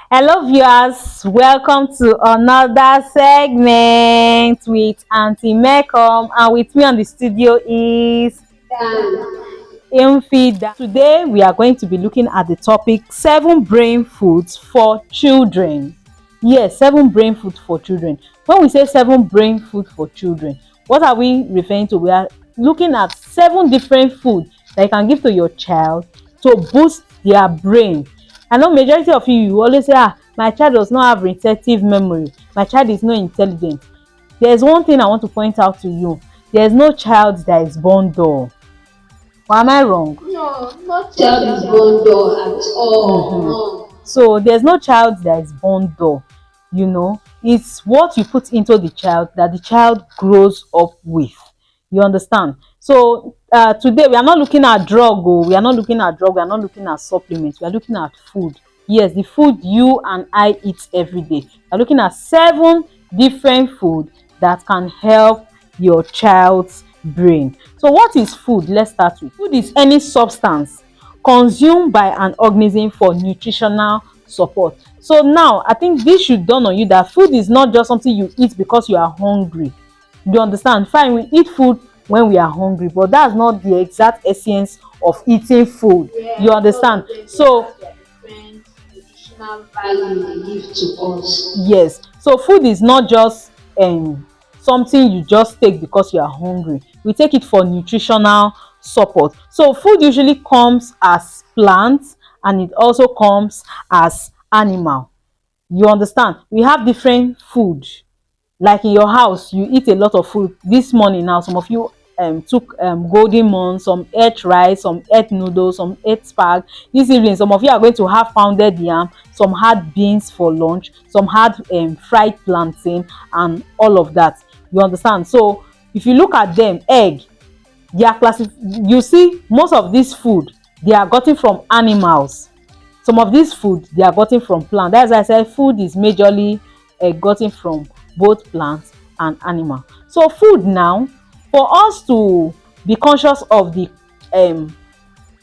Hello, viewers. Welcome to another segment with Auntie Mecom, and with me on the studio is Infida. Today, we are going to be looking at the topic 7 brain foods for children. Yes, 7 brain foods for children. When we say 7 brain foods for children, what are we referring to? We are looking at 7 different foods that you can give to your child to boost their brain. I know majority of you always say, my child does not have retentive memory, my child is not intelligent. There's one thing I want to point out to you: there's no child that is born dull. Or am I wrong? No, not child is born dull at all. No. So there's no child that is born dull. It's what you put into the child that the child grows up with. You understand? So today we are not looking at drug. We are not looking at drug. We are not looking at supplements. We are looking at food. Yes, the food you and I eat every day. We are looking at 7 different food that can help your child's brain. So what is food? Let's start with food. Is any substance consumed by an organism for nutritional support. So now I think this should dawn on you that food is not just something you eat because you are hungry. You understand? Fine, we eat food when we are hungry, but that's not the exact essence of eating food. Yeah, You understand? So their different nutritional value they give to us. yes, so food is not just something you just take because you are hungry. We take it for nutritional support. So food usually comes as plants, and it also comes as animal. You understand? We have different food. Like in your house, you eat a lot of food. This morning now, some of you took golden morn, some ate rice, some ate noodles, some ate spag. This evening, some of you are going to have pounded yam, some had beans for lunch, some had fried plantain, and all of that. You understand? So if you look at them, egg, they are you see most of this food they are gotten from animals. Some of this food they are gotten from plant. That's why I said food is majorly gotten from both plants and animal. So food now, for us to be conscious of the um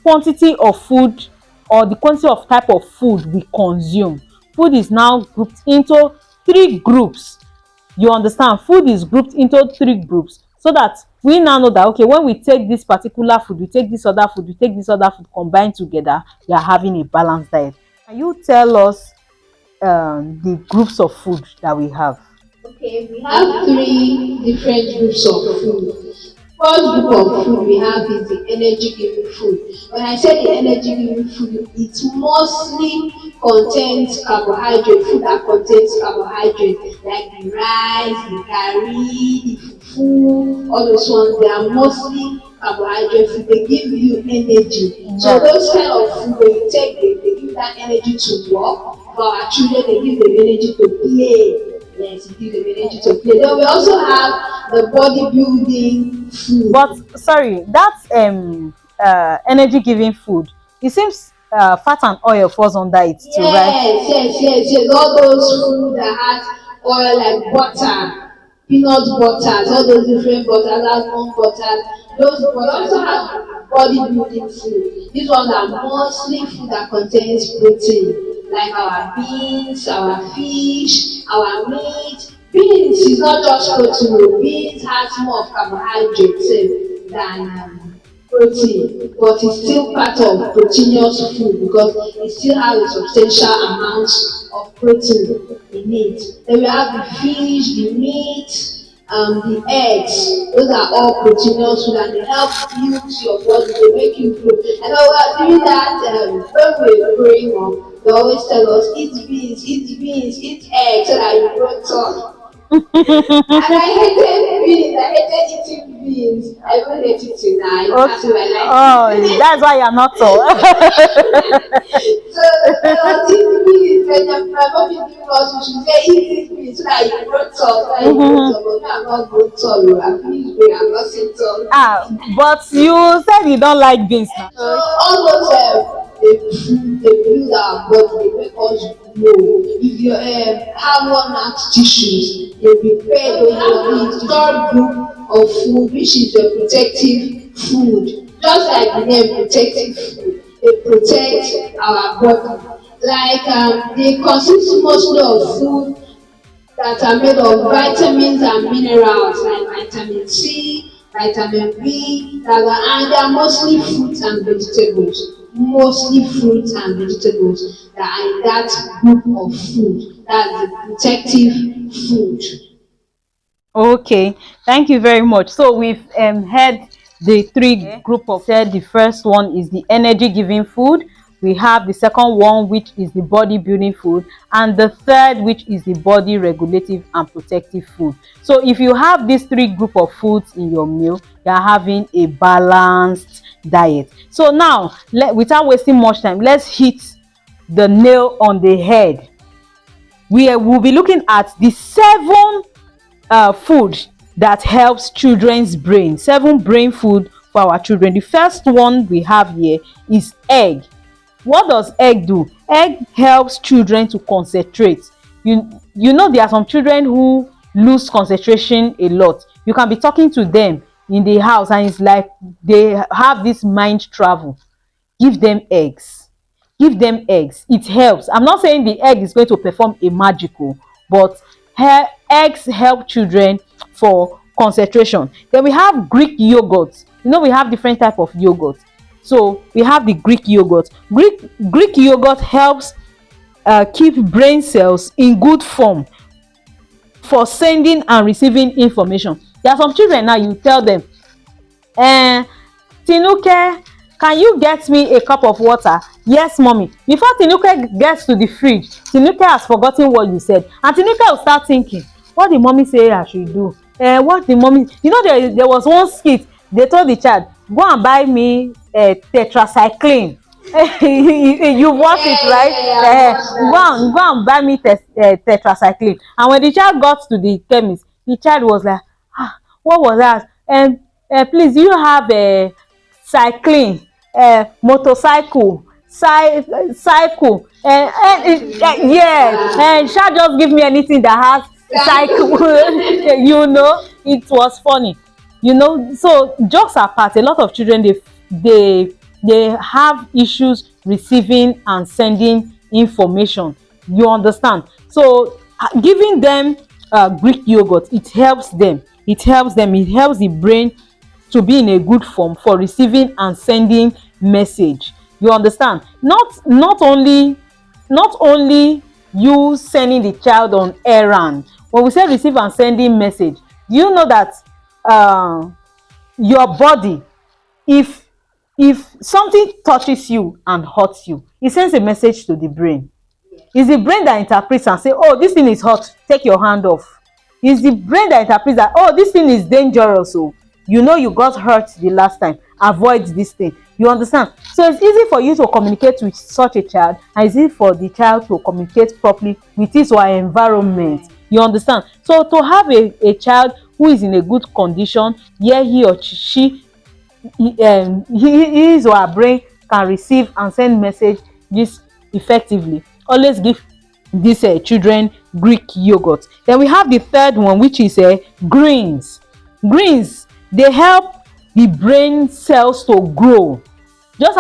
quantity of food, or the quantity of type of food we consume, food is now grouped into 3 groups. You understand? Food is grouped into 3 groups, so that we now know that, okay, when we take this particular food, we take this other food, we take this other food, combined together, we are having a balanced diet. Can you tell us the groups of food that we have? Okay, we have three different groups of food. First group of food we have is the energy giving food. When I say the energy giving food, it mostly contains carbohydrate, food that contains carbohydrate, like the rice, the curry, the fufu, all those ones, they are mostly carbohydrate food. They give you energy. So those kind of food when you take, they give that energy to work. For our children, they give them energy to play. Yes, it gives them energy to play. Then we also have the bodybuilding food. But sorry, that's energy giving food. It seems fat and oil falls under it too, right? Yes. All those food that has oil like butter, peanut butters, all those different butters, almond butters. Those we also have bodybuilding food. These ones are mostly food that contains protein, like our beans, our fish, our meat. Beans is not just protein. Beans has more of carbohydrates than protein, but it's still part of proteinous food because it still has a substantial amount of protein in it. Then we have the fish, the meat, the eggs. Those are all proteinous food and they help build your body, they make you grow. And when we are doing that, when we were growing up, they always tell us eat eggs so that you grow tall. And I hated eating beans. I even hate it till now. That's Okay. why I Oh, that's why you're not tall. so when I was eating beans, when my mom is giving us, we should say eat beans so that you grow tall, so that you grow tall. But me, I'm not grow tall. I'm finished growing. I'm not so tall. But you said you don't like beans now. So all those they build our body, they make us grow. If you have one out tissues, they repair those bodies. Third group of food, which is the protective food. Just like the name protective food, they protect our body. like they consist mostly of food that are made of vitamins and minerals like vitamin C, vitamin B, and they are mostly fruits and vegetables. Mostly fruits and vegetables that are in that group of food. That's the protective food. Okay, thank you very much. So we've heard the three group of said. The first one is the energy giving food. We have the second one, which is the body building food, and the third, which is the body regulative and protective food. So if you have these three group of foods in your meal, you are having a balanced diet. So now, without wasting much time, let's hit the nail on the head. We will be looking at the seven food that helps children's brain. Seven brain food for our children. The first one we have here is egg. What does egg do? Egg helps children to concentrate. You know there are some children who lose concentration a lot. You can be talking to them in the house and it's like they have this mind travel. Give them eggs. Give them eggs. It helps. I'm not saying the egg is going to perform a magical, but eggs help children for concentration. Then we have Greek yogurt. You know we have different type of yogurt. So we have the Greek yogurt. Greek yogurt helps keep brain cells in good form for sending and receiving information. There are some children now, you tell them, Tinuke, can you get me a cup of water? Yes, mommy. Before Tinuke gets to the fridge, Tinuke has forgotten what you said. And Tinuke will start thinking, what did mommy say I should do? What the mommy... You know, there was one skit, they told the child, go and buy me tetracycline. You watch it, right? Go and buy me tetracycline. And when the child got to the chemist, the child was like, what was that? Please, you have a cycling, motorcycle, cycle, yeah, and child just give me anything that has cycle. You know, it was funny. You know, so jokes apart, a lot of children, they have issues receiving and sending information. You understand? So giving them Greek yogurt, it helps them. It helps the brain to be in a good form for receiving and sending message. You understand? Not only you sending the child on errand. When we say receive and sending message, do you know that your body, if something touches you and hurts you, it sends a message to the brain. It's the brain that interprets and say, oh, this thing is hot, take your hand off. It's the brain that interprets that, oh, this thing is dangerous, so you know you got hurt the last time, avoid this thing. You understand? So it's easy for you to communicate with such a child, and it's easy for the child to communicate properly with his or her environment. You understand? So to have a child who is in a good condition, where he or she, his or her brain can receive and send messages effectively. Always give these children Greek yogurt. Then we have the third one, which is greens. Greens, they help the brain cells to grow. Just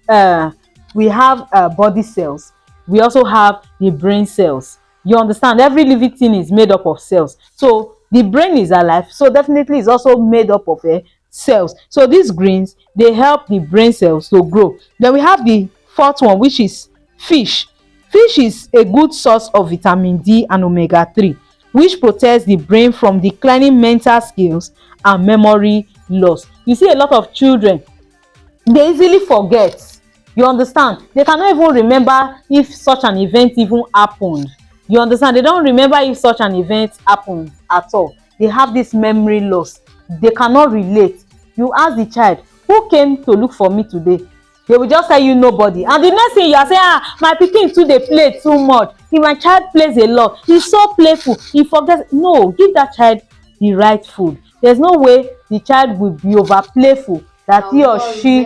as we have body cells, we also have the brain cells. You understand? Every living thing is made up of cells. So the brain is alive, so definitely it's also made up of cells. So these greens, they help the brain cells to grow. Then we have the fourth one, which is fish. Fish is a good source of vitamin D and omega-3, which protects the brain from declining mental skills and memory loss. You see a lot of children, they easily forget. You understand? They cannot even remember if such an event even happened. You understand? They don't remember if such an event happened at all. They have this memory loss. They cannot relate. You ask the child, who came to look for me today? They will just tell you nobody. And the next thing you are saying, my pikin too dey play too much. If my child plays a lot, he's so playful, he forgets. No, give that child the right food. There's no way the child will be over playful that he or she,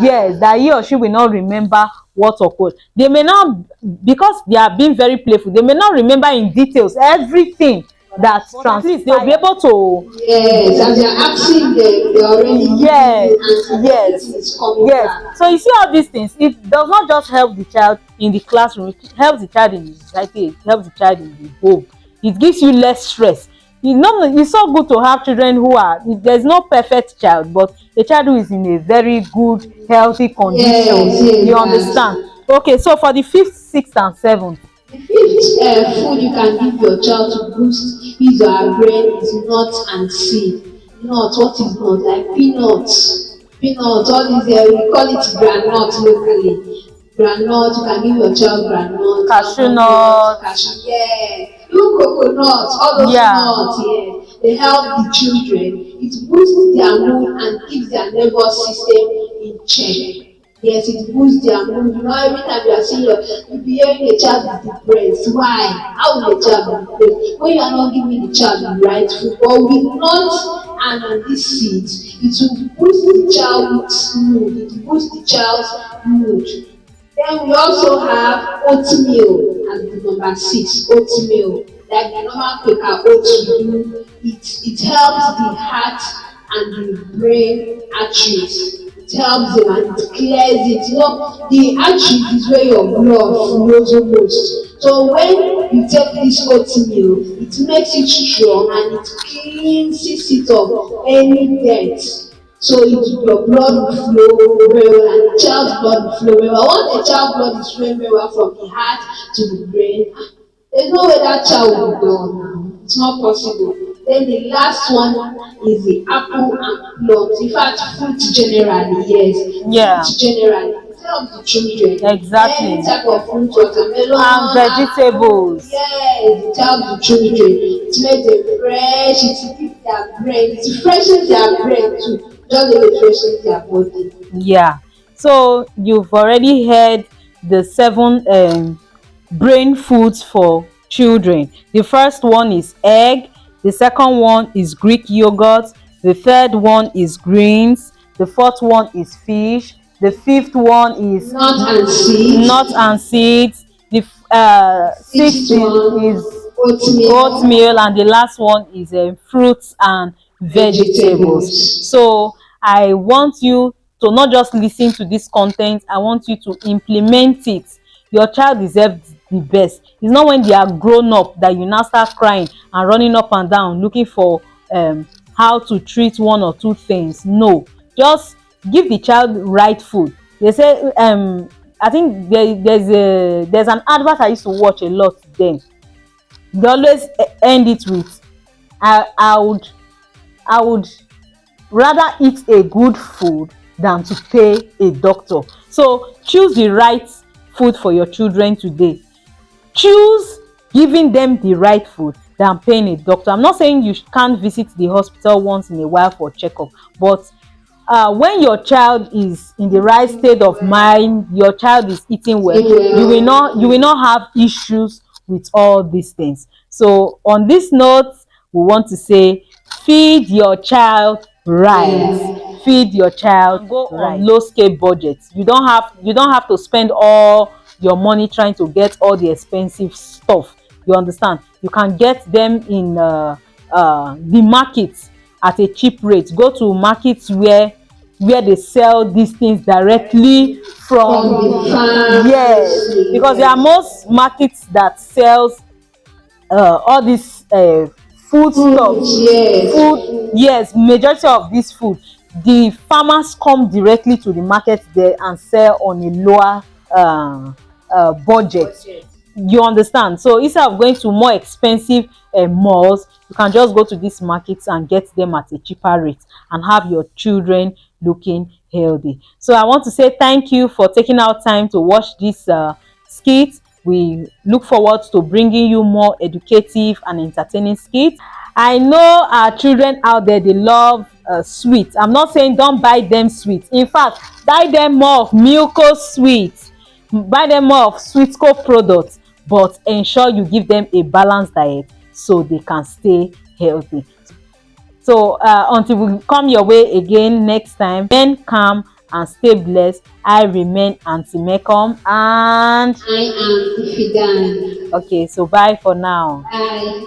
yes, that he or she will not remember what occurred. They may not, because they are being very playful, they may not remember in details everything that at least they'll be able to. Yes, as you're asking them, they're already giving Yes, you answer. yes, Everything is coming yes. back. So you see all these things, it does not just help the child in the classroom, it helps the child in the society, it helps the child in the home. It gives you less stress. It's so good to have children who are, there's no perfect child, but a child who is in a very good healthy condition. Yes, yes, You that's understand? Okay, so for the fifth, sixth and seventh. the fifth food you can give your child to boost his or her brain is nuts and seed. Nuts, what is nut? Like peanuts. Peanuts, all these, we call it groundnut locally. Groundnut, you can give your child groundnut, Cashew almond nut, nuts. cashew, yeah. Even coconut, all those Yeah. nuts, yeah. They help the children. It boosts their mood and keeps their nervous system in check. Yes, it boosts their mood. You know, every time you are seeing you be hearing a child is depressed. Why? How will a child be depressed? When you are not giving the child the right food, but with nuts and on these seeds, it will boost the child's mood. It will boost the child's mood. Then we also have oatmeal as the number six, oatmeal. Like the normal Quaker oats we do, it helps the heart and the brain arteries. It helps them and it clears it. You know, the arteries is where your blood flows almost. So when you take this oatmeal, it makes it strong and it cleanses it of any dirt. So your blood will flow very well and the child's blood will flow very well. Once the child's blood is flowing very well from the heart to the brain, there's no way that child will be done now. It's not possible. Then the last one is the apple and plums. In fact, fruit generally, yes. Yeah. Fruit generally. It helps the children. Exactly. Any type of fruit, watermelon, And vegetables. yes, it helps the children. It makes them fresh. It gives their brain. It freshens their brain too. Just the way it freshens their body. Yeah. So you've already heard the seven brain foods for children. The first one is egg, the second one is Greek yogurt, the third one is greens, the fourth one is fish, the fifth one is Nut and seeds. the sixth Sixth one, is oatmeal. oatmeal, and the last one is fruits and vegetables. So I want you to not just listen to this content, I want you to implement it. Your child deserves the best. It's not when they are grown up that you now start crying and running up and down looking for how to treat one or two things. No, just give the child right food. They say I think there's an advert I used to watch a lot then. They always end it with I would rather eat a good food than to pay a doctor. So choose the right food for your children today. Choose giving them the right food than paying a doctor. I'm not saying you can't visit the hospital once in a while for checkup, but when your child is in the right state of mind, your child is eating well, you will not have issues with all these things. So on this note, we want to say feed your child right. Feed your child. Go on low scale budgets. You don't have to spend all your money trying to get all the expensive stuff. You understand? You can get them in the markets at a cheap rate. Go to markets where they sell these things directly from the farm. yes, because there are most markets that sells all this food stuff. Yes. Food, yes, majority of this food, the farmers come directly to the market there and sell on a lower budget. You understand? So instead of going to more expensive malls, you can just go to these markets and get them at a cheaper rate and have your children looking healthy. So I want to say thank you for taking out time to watch this skit. We look forward to bringing you more educative and entertaining skits. I know our children out there, they love sweets. I'm not saying don't buy them sweets. In fact, buy them more of Milko sweets. Buy them more of Sweetco products, but ensure you give them a balanced diet so they can stay healthy. So until we come your way again next time, remain calm and stay blessed. I remain Aunty Mecom, and I am Fidan. okay, so bye for now. Bye.